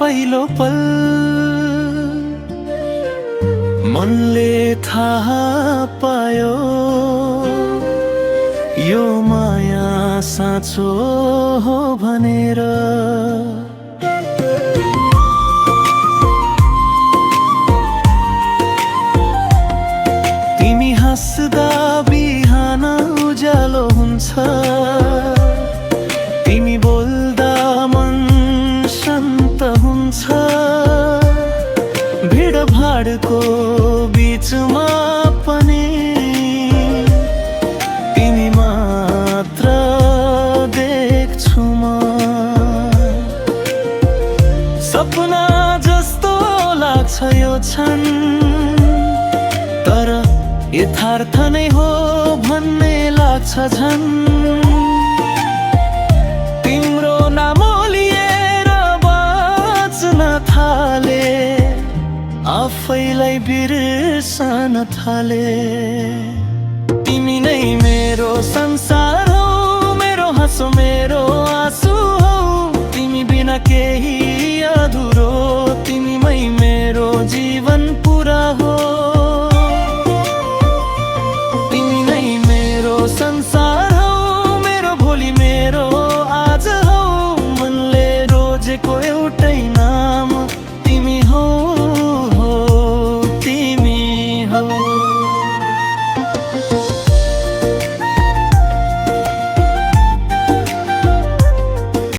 पहिलो पल मनले थाहा पायो यो माया साँचो हो भनेर। तिमी हाँस्दा बिहान उज्यालो हुन्छ, तिमी बोल्दा मन शान्त हुन्छ। भिडभाडको बीचमा पनि तिमी मात्र देख्छु म। सपना जस्तो लाग्छ यो क्षण, तर यथार्थ नै हो भन्ने लाग्छ झन्। तिम्रो नाम लिएर बाँच्न थाले, आफैलाई बिर्सन थाले। तिमी नै मेरो संसार हौ, मेरो हाँसो मेरो आँसु हौ, तिमी बिना केही